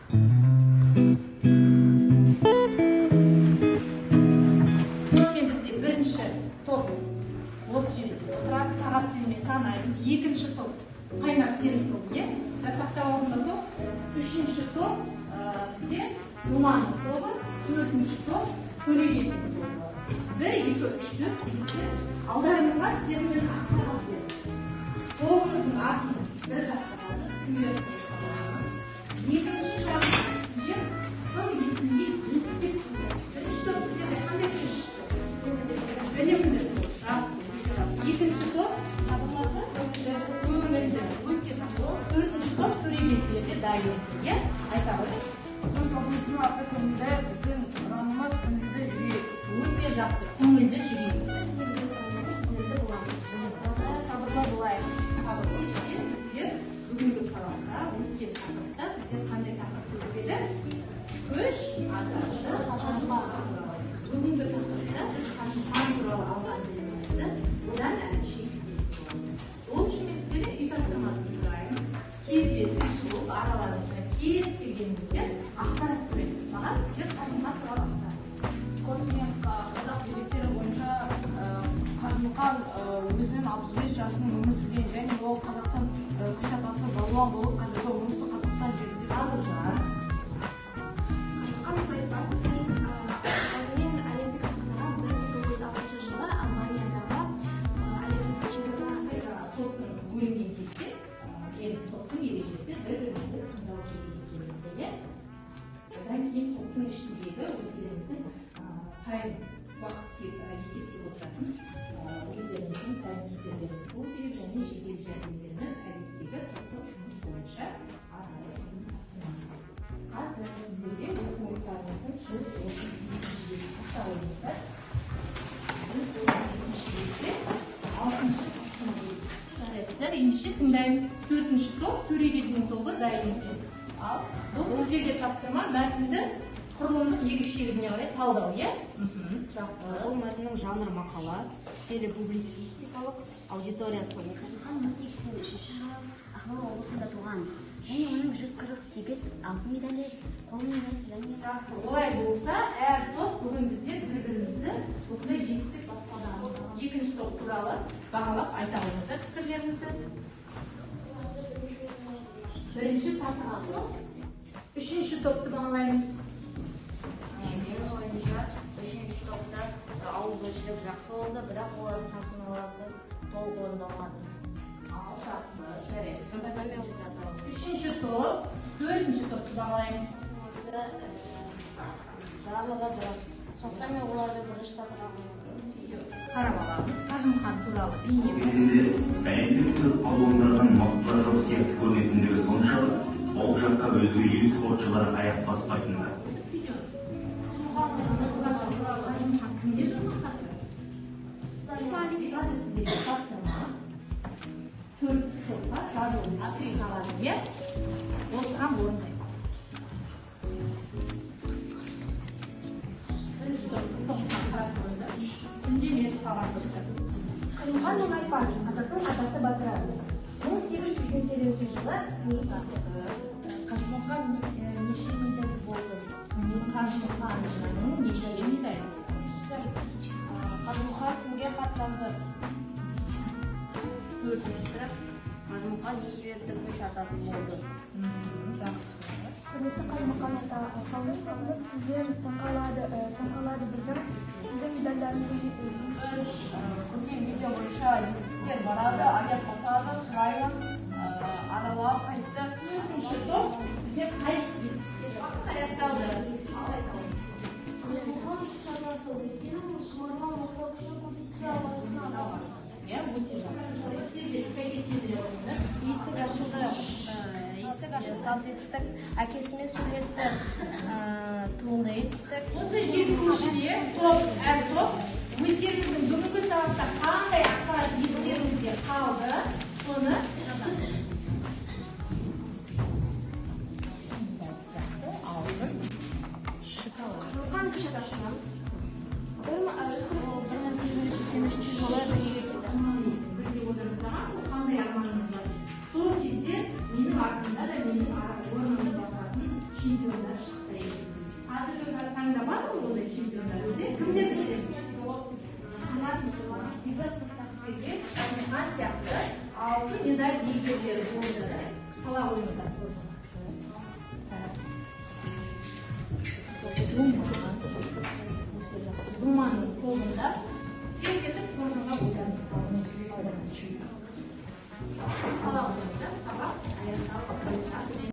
Сонымен бізде бірінші топ осы жерде отырады, сағат тілімен санаймыз. Екінші топ қайнар серік топ, жасақтау алдында топ. Үшінші топ бізде думанды тобы, төртінші топ төлеген тобы. 1, 2, 3, 4 дегенде алдарыңызға сіздердің ақтарғыз береді. Тобыңыздың артын бір жаққа басып, күйеріп қойсаңыз, екінші жағында сіздер сын есімге елістеп жасайсыз. Бірінші топ сіздерде қандай сөз шықты? Білімді топ, жақсы. Екінші топ сабырларды, көңілді, өте жақсы. Төртінші топ төрегенділерде дайын. Айта қойды. Біздің тобымыздың аты көңілді, біздің ұранымыз көңілді жүрейік. Өте жақсы, көңілді жүрейік. Сабырлы болайық. Сабырлы жүрейік. Біздер бүгінгі сабақта, өткен тақырыпта біздер қандай тақырып көрсетеді? Көш атасы Қажымұқан. Бүгінгі тақырыпта біз Қажымұқан туралы алған білімімізді одан әрі жеткіземіз. Ол үшін мен сіздерге үй тапсырмасын сұрайын. Кез бен тірші болып араларыңызда кез келгеніңізде ақпарат түсіреді. Маған сіздер Қажымұқан туралы ақпарат. Көптеген қазақ деректері бойынша Қажымұқан өзінің 65 жасының өмір сүрген және ол қазақтың күш атасы балуан болып қазіргі оңтүстік Қазақстан жерінде Аружан. Қажымұқан Байбасовтың алдымен әлемдік сахнаға 1906 жылы Алманиядағы әлемдік чемпионатқа Топтың бөлінген кезде, топтың ережесі бір-бірімізді тыңдау керек екенімізде, одан кейін топтың ішіндегі өздеріңіздің тайм уақыт есептеп отыратын өздеріңіздің тайм-киперлеріңіз болу керек және жедел жәрдемдеріңіз әдеттегі топтық жұмыс бойынша арнайы жұмыс тапсырмасы. Қазір сіздерге оқулықтарыңыздың 135-ші аша ойыңыздар. 135-ші бетте 6-шы тапсырма жарайсыздар. Ендеше тыңдаймыз. 4-ші топ төрегелдің тобы дайын екен. Ал бұл сіздерге тапсырма мәтінді құрылымдық ерекшелігіне қарай талдау, жақсы. Бұл мәтіннің жанры мақала, стилі публицистикалық, аудиториясы Қажымұқан 1803 жылы Ақмола облысында туған. Және оның 148 алтын медалі, қол медалі және Жақсы. Олай болса, әр топ бүгін біздер бір-бірімізді осындай жетістік баспалдаған. Екінші топ туралы бағалап айта алыңыздар пікірлеріңізді. Бірінші сатыға топ, үшінші топты бағалаймыз. менің ойымша үшінші топта ауызбіршілік жақсы болды, бірақ олардың тапсырмалары толық орындалмады. Ал жақсы, жарайсыз. Фотокопия жасату. Үшінші топ, төртінші топты бағалаймыз. Барлығы дұрыс. Сондықтан мен оларды бірінші сатыға қойдым. Қарап аламыз. Қажымұқан туралы бейне. Кезінде әлемдік түрік палуандардың мықтылары жоқ сияқты көрінетіндігі соншалық, ол жаққа өзге ел спортшылары аяқ баспайтындар. Қазір сіздерге тапсырма. Төрт топқа жазылып қалады. Осыған орындаймыз. Бірінші топтан қарап қойыңдар. Үндемесі қалған топтар. Қажымұқан Байбасов қазақтың атасы батыры. 1887 жылы Қажымұқан неше медаль болды? Қажымұқанның неше медаль болды? Қажымұқан кімге хат жазды? Төртінші. Қажымұқан не себепті күш атасы болды? Жақсы. құрметті Қажымұқан ата, қауымымыз сізден таңқалады біздің сіздің медальдарыңыздың Көрген видео бойынша естіктер барады, аяқ басады, сұраймын, аралап қайтты. Төртінші топ сіздер қай жетістікке аяқталды? Қажымұқан күш атасы, өйткені ол шымырлан мықты күші көрсете алатынын алады. Өте жақсы. Сіздер сәйкестендіре қойыңыздар. Есік ашып салт етістік, әкесімен сөйлестік, туынды етістік. Осы жетіншіде топ, әр топ өздеріңіздің бүгінгі сабақта қандай ақпарат естеріңізде қалды, соны жазамыз. Қажымұқан күш атасынан 1983 жылы дүниеге келді. Бірге отырсаңыз, қандай арманыңыз бар? Сол кезде менің артымда да менің орнымды басатын чемпион әлем чемпиондары өзі кімдерді білеміз? Сергей сияқты 6 медаль иегерлері болды. Сала қойыңыздар.